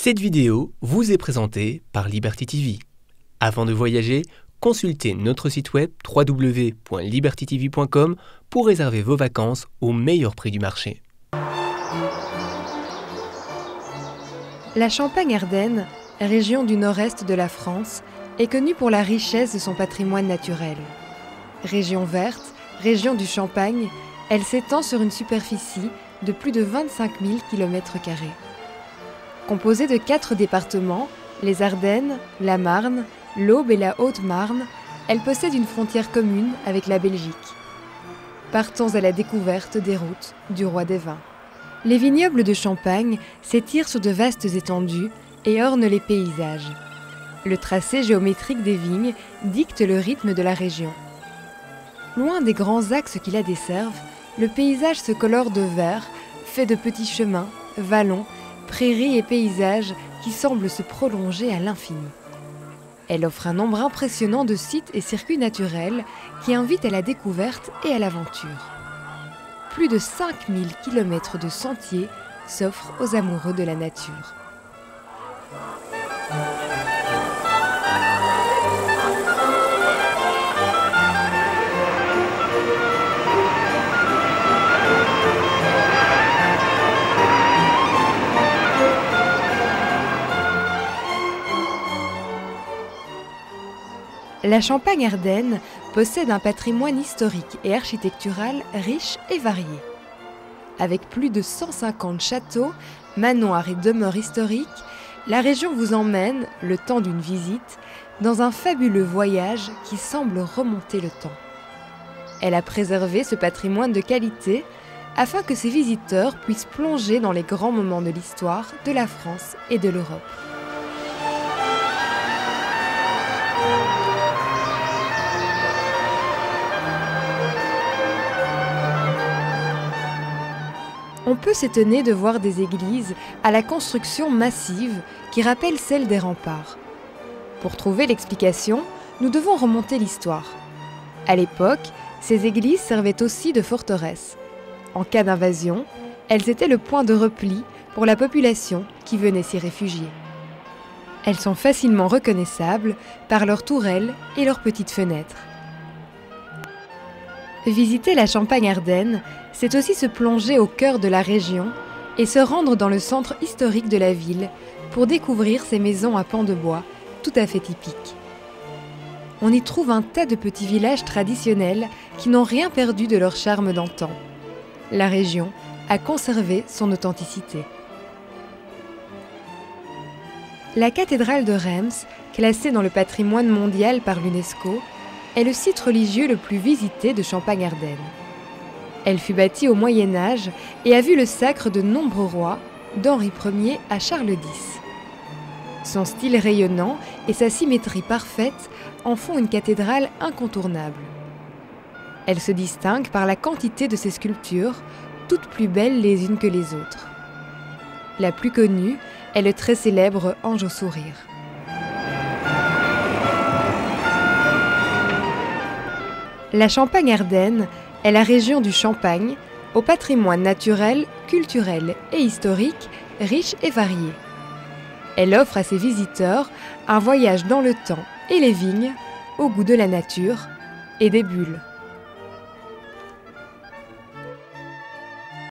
Cette vidéo vous est présentée par Liberty TV. Avant de voyager, consultez notre site web www.libertytv.com pour réserver vos vacances au meilleur prix du marché. La Champagne-Ardenne, région du nord-est de la France, est connue pour la richesse de son patrimoine naturel. Région verte, région du Champagne, elle s'étend sur une superficie de plus de 25 000 km². Composée de 4 départements, les Ardennes, la Marne, l'Aube et la Haute-Marne, elle possède une frontière commune avec la Belgique. Partons à la découverte des routes du roi des vins. Les vignobles de Champagne s'étirent sur de vastes étendues et ornent les paysages. Le tracé géométrique des vignes dicte le rythme de la région. Loin des grands axes qui la desservent, le paysage se colore de vert, fait de petits chemins, vallons, prairies et paysages qui semblent se prolonger à l'infini. Elle offre un nombre impressionnant de sites et circuits naturels qui invitent à la découverte et à l'aventure. Plus de 5000 km de sentiers s'offrent aux amoureux de la nature. La Champagne-Ardenne possède un patrimoine historique et architectural riche et varié. Avec plus de 150 châteaux, manoirs et demeures historiques, la région vous emmène, le temps d'une visite, dans un fabuleux voyage qui semble remonter le temps. Elle a préservé ce patrimoine de qualité afin que ses visiteurs puissent plonger dans les grands moments de l'histoire de la France et de l'Europe. On peut s'étonner de voir des églises à la construction massive qui rappelle celle des remparts. Pour trouver l'explication, nous devons remonter l'histoire. À l'époque, ces églises servaient aussi de forteresses. En cas d'invasion, elles étaient le point de repli pour la population qui venait s'y réfugier. Elles sont facilement reconnaissables par leurs tourelles et leurs petites fenêtres. Visiter la Champagne-Ardenne, c'est aussi se plonger au cœur de la région et se rendre dans le centre historique de la ville pour découvrir ces maisons à pans de bois tout à fait typiques. On y trouve un tas de petits villages traditionnels qui n'ont rien perdu de leur charme d'antan. La région a conservé son authenticité. La cathédrale de Reims, classée dans le patrimoine mondial par l'UNESCO, est le site religieux le plus visité de Champagne-Ardenne. Elle fut bâtie au Moyen-Âge et a vu le sacre de nombreux rois, d'Henri Ier à Charles X. Son style rayonnant et sa symétrie parfaite en font une cathédrale incontournable. Elle se distingue par la quantité de ses sculptures, toutes plus belles les unes que les autres. La plus connue est le très célèbre Ange au sourire. La Champagne-Ardenne est la région du Champagne, au patrimoine naturel, culturel et historique riche et varié. Elle offre à ses visiteurs un voyage dans le temps et les vignes, au goût de la nature et des bulles.